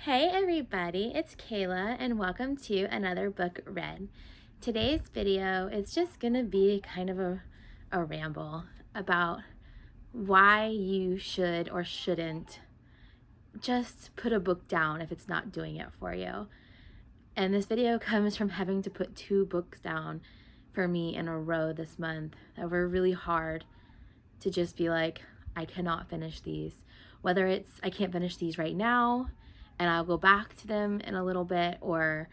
Hey everybody, it's Kayla and welcome to another book read. Today's video is just gonna be kind of a ramble about why you should or shouldn't just put a book down if it's not doing it for you. And this video comes from having to put 2 books down for me in a row this month that were really hard to just be like, I cannot finish these. Whether it's I can't finish these right now and I'll go back to them in a little bit, or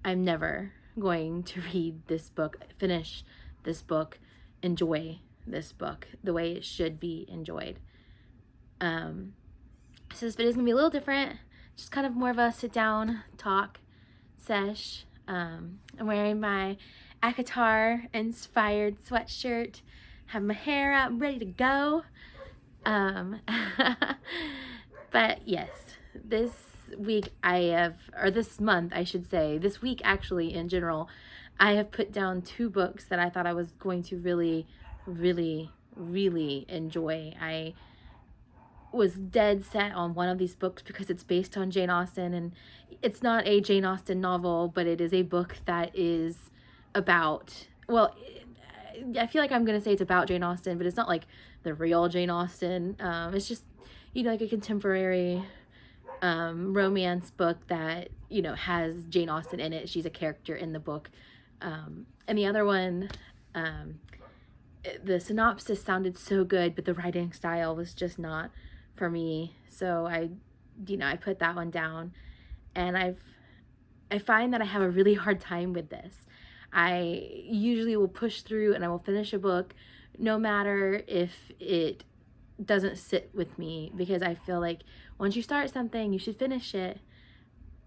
I'm never going to read this book, finish this book, enjoy this book the way it should be enjoyed. So this video is gonna be a little different, just kind of more of a sit down talk sesh. I'm wearing my Akatar inspired sweatshirt, have my hair up, ready to go. But yes, this week this month I should say, this week actually in general, I have put down 2 books that I thought I was going to really enjoy. I was dead set on one of these books because it's based on Jane Austen, and it's not a Jane Austen novel, but it is a book that is about, well, I feel like I'm gonna say it's about Jane Austen, but it's not like the real Jane Austen. It's just, like a contemporary romance book that, has Jane Austen in it. She's a character in the book. And the other one, the synopsis sounded so good, but the writing style was just not for me. So I put that one down, and I find that I have a really hard time with this. I usually will push through and I will finish a book no matter if it doesn't sit with me, because I feel like once you start something, you should finish it.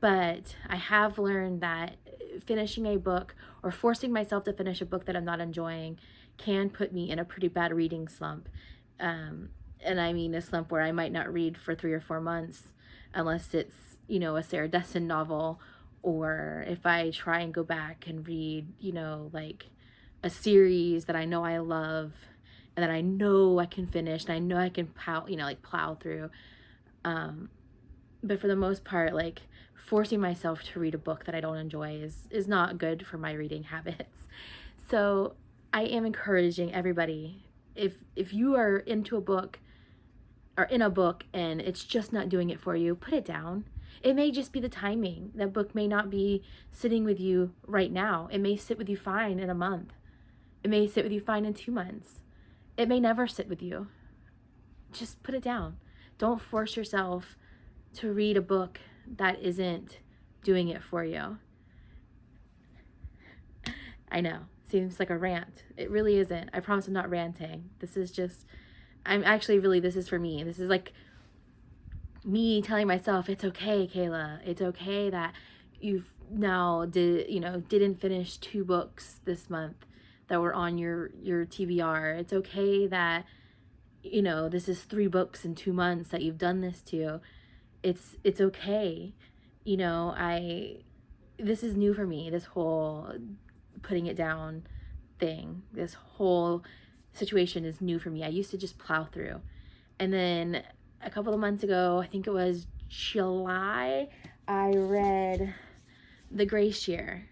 But I have learned that finishing a book or forcing myself to finish a book that I'm not enjoying can put me in a pretty bad reading slump. And I mean a slump where I might not read for 3 or 4 months unless it's, a Sarah Dessen novel, or if I try and go back and read, like a series that I know I love and that I know I can finish and I know I can plow through. But for the most part, like, forcing myself to read a book that I don't enjoy is not good for my reading habits. So I am encouraging everybody, if you are into a book or in a book and it's just not doing it for you, put it down. It may just be the timing. That book may not be sitting with you right now. It may sit with you fine in a month. It may sit with you fine in 2 months. It may never sit with you. Just put it down. Don't force yourself to read a book that isn't doing it for you. I know, seems like a rant. It really isn't. I promise I'm not ranting. This is for me. This is like me telling myself, it's okay, Kayla. It's okay that you've now didn't finish 2 books this month that were on your TBR. It's okay that, this is 3 books in 2 months that you've done this to. It's okay. This is new for me, this whole putting it down thing. This whole situation is new for me. I used to just plow through. And then a couple of months ago, I think it was July, I read The Grace Year,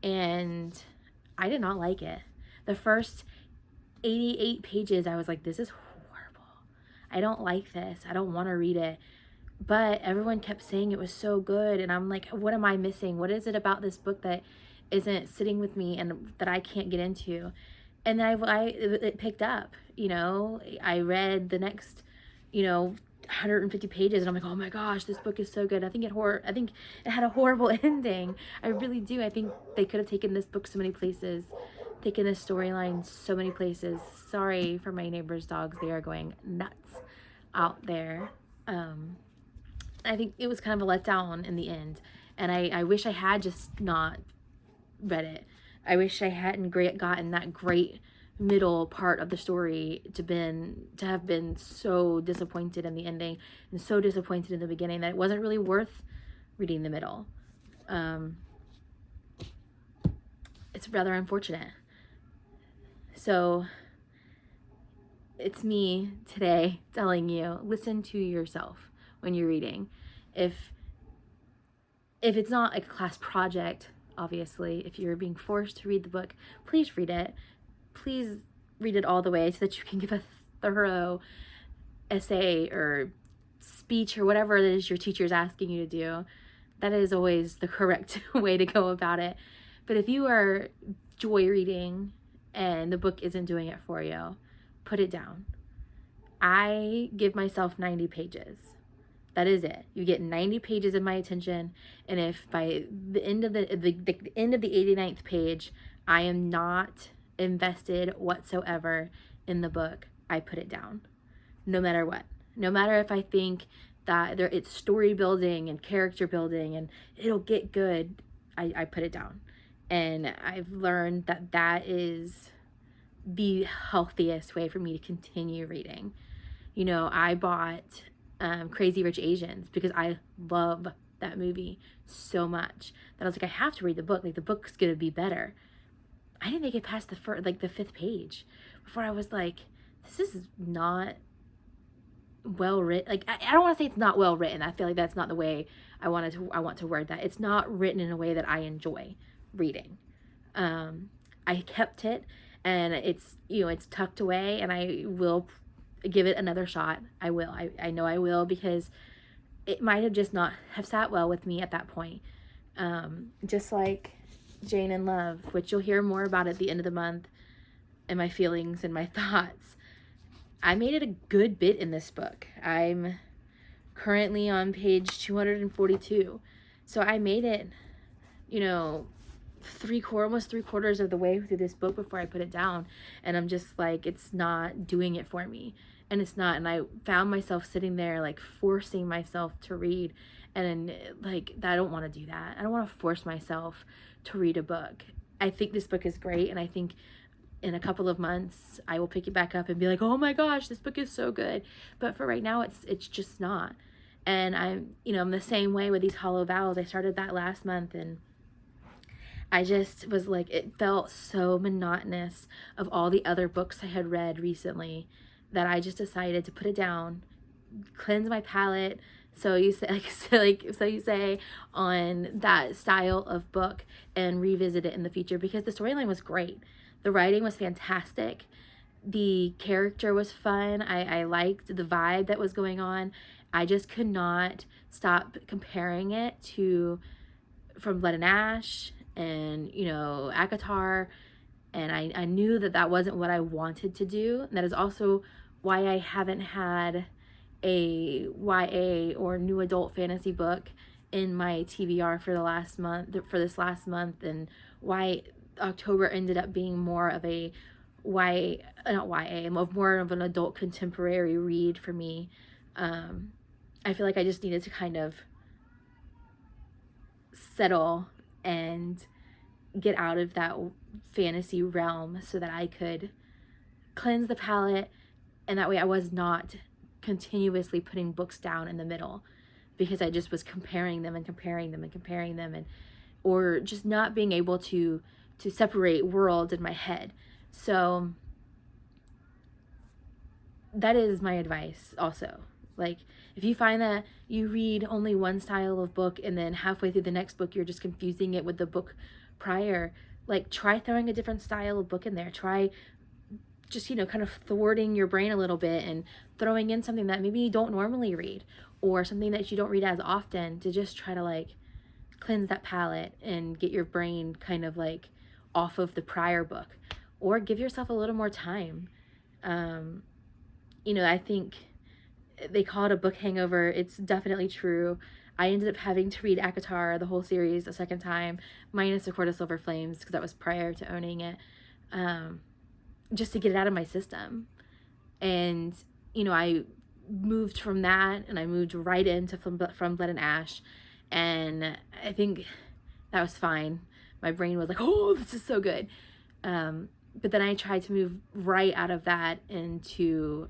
and I did not like it. The first 88 pages, I was like, this is horrible. I don't like this. I don't want to read it. But everyone kept saying it was so good, and I'm like, what am I missing? What is it about this book that isn't sitting with me and that I can't get into? And then it picked up. I read the next 150 pages, and I'm like, oh my gosh, this book is so good. I think it had a horrible ending. I really do. I think they could have taken this book so many places, taken this storyline so many places. Sorry for my neighbor's dogs. They are going nuts out there. I think it was kind of a letdown in the end, and I wish I had just not read it. I wish I hadn't gotten that great middle part of the story to have been so disappointed in the ending and so disappointed in the beginning that it wasn't really worth reading the middle. It's rather unfortunate. So it's me today telling you, listen to yourself when you're reading. If if it's not like a class project, obviously, if you're being forced to read the book, please read it. Please read it all the way so that you can give a thorough essay or speech or whatever it is your teacher is asking you to do. That is always the correct way to go about it. But if you are joy reading and the book isn't doing it for you, put it down. I give myself 90 pages. That is it. You get 90 pages of my attention, and if by the end of the end of the 89th page, I am not invested whatsoever in the book, I put it down. No matter what. No matter if I think that it's story building and character building and it'll get good, I put it down. And I've learned that that is the healthiest way for me to continue reading. You know, I bought Crazy Rich Asians because I love that movie so much that I was like, I have to read the book. Like, the book's gonna be better. I didn't make it past the fifth page before I was like, this is not well written. Like, I don't want to say it's not well written. I feel like that's not the way I want to word that. It's not written in a way that I enjoy reading. I kept it, and it's, you know, it's tucked away, and I will give it another shot. I will. I know I will, because it might have just not have sat well with me at that point. Just like Jane in Love, which you'll hear more about at the end of the month, and my feelings and my thoughts. I made it a good bit in this book. I'm currently on page 242. So I made it, you know, almost 3/4 of the way through this book before I put it down. And I'm just like, it's not doing it for me. And it's not. And I found myself sitting there, like, forcing myself to read. And like, I don't want to do that. I don't want to force myself to read a book. I think this book is great. And I think in a couple of months, I will pick it back up and be like, oh my gosh, this book is so good. But for right now, it's just not. And I'm the same way with these Hollow Vows. I started that last month, and I just was like, it felt so monotonous of all the other books I had read recently that I just decided to put it down, cleanse my palate. So you say on that style of book, and revisit it in the future, because the storyline was great. The writing was fantastic. The character was fun. I liked the vibe that was going on. I just could not stop comparing it to From Blood and Ash and, ACOTAR. And I knew that that wasn't what I wanted to do. And that is also why I haven't had a YA or new adult fantasy book in my TBR for this last month, and why October ended up being more of a more of an adult contemporary read for me. I feel like I just needed to kind of settle and get out of that fantasy realm so that I could cleanse the palate, and that way I was not continuously putting books down in the middle, because I just was comparing them, or just not being able to separate worlds in my head. So that is my advice also. Like, if you find that you read only one style of book, and then halfway through the next book you're just confusing it with the book prior, like, try throwing a different style of book in there. Try just, kind of thwarting your brain a little bit and throwing in something that maybe you don't normally read, or something that you don't read as often, to just try to, like, cleanse that palate and get your brain kind of, like, off of the prior book. Or give yourself a little more time. I think they call it a book hangover. It's definitely true. I ended up having to read ACOTAR, the whole series, a second time, minus A Court of Silver Flames, because that was prior to owning it, just to get it out of my system. And, I moved from that, and I moved right into From Blood and Ash, and I think that was fine. My brain was like, oh, this is so good. But then I tried to move right out of that into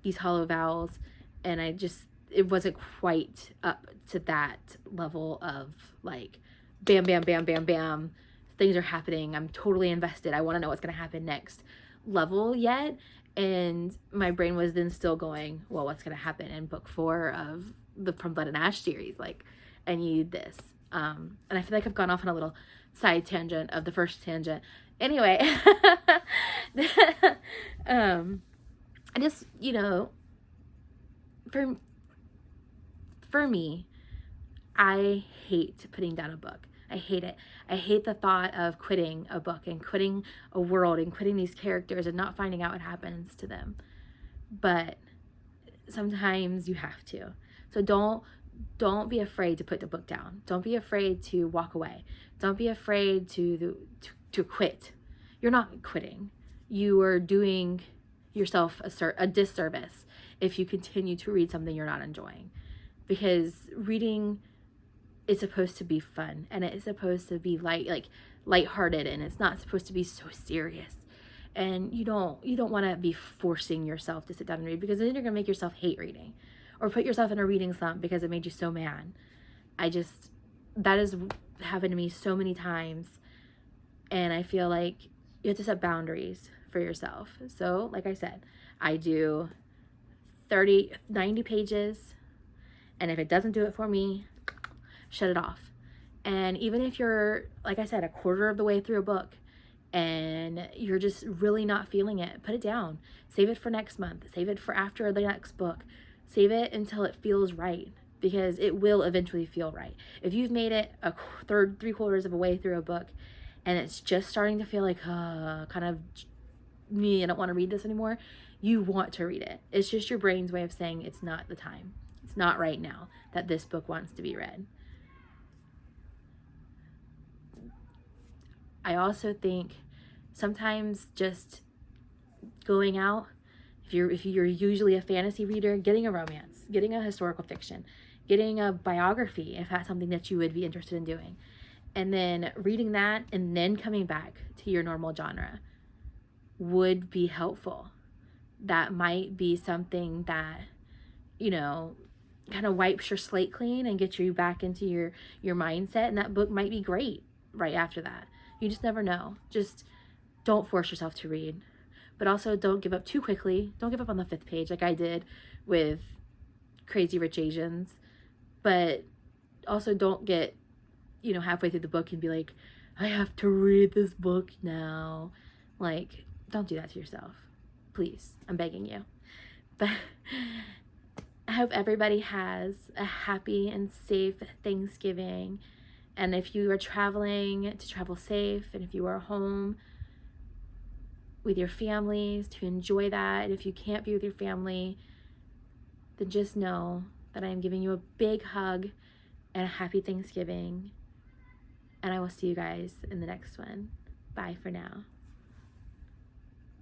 these Hollow Vows, and it wasn't quite up to that level of, like, bam, bam, bam, bam, bam, things are happening, I'm totally invested, I want to know what's going to happen next level yet. And my brain was then still going, well, what's going to happen in book 4 of the From Blood and Ash series? Like, I need this. And I feel like I've gone off on a little side tangent of the first tangent. Anyway, I just, you know, for me, I hate putting down a book. I hate it. I hate the thought of quitting a book and quitting a world and quitting these characters and not finding out what happens to them. But sometimes you have to. So don't be afraid to put the book down. Don't be afraid to walk away. Don't be afraid to quit. You're not quitting. You are doing yourself a disservice if you continue to read something you're not enjoying. Because reading is supposed to be fun, and it is supposed to be lighthearted, and it's not supposed to be so serious. And you don't want to be forcing yourself to sit down and read, because then you're going to make yourself hate reading or put yourself in a reading slump because it made you so mad. That has happened to me so many times, and I feel like you have to set boundaries for yourself. So like I said, I do 90 pages, and if it doesn't do it for me, shut it off. And even if you're, like I said, a quarter of the way through a book and you're just really not feeling it, put it down. Save it for next month. Save it for after the next book. Save it until it feels right, because it will eventually feel right. If you've made it three quarters of a way through a book and it's just starting to feel like, kind of me, I don't want to read this anymore, you want to read it. It's just your brain's way of saying it's not the time. It's not right now that this book wants to be read. I also think sometimes just going out, if you're usually a fantasy reader, getting a romance, getting a historical fiction, getting a biography, if that's something that you would be interested in doing, and then reading that and then coming back to your normal genre would be helpful. That might be something that, kind of wipes your slate clean and gets you back into your mindset, and that book might be great right after that. You just never know. Just don't force yourself to read, but also don't give up too quickly. Don't give up on the 5th page like I did with Crazy Rich Asians, but also don't get, halfway through the book and be like, I have to read this book now. Like, don't do that to yourself. Please, I'm begging you. But I hope everybody has a happy and safe Thanksgiving. And if you are traveling, to travel safe. And if you are home with your families, to enjoy that. And if you can't be with your family, then just know that I am giving you a big hug and a happy Thanksgiving. And I will see you guys in the next one. Bye for now.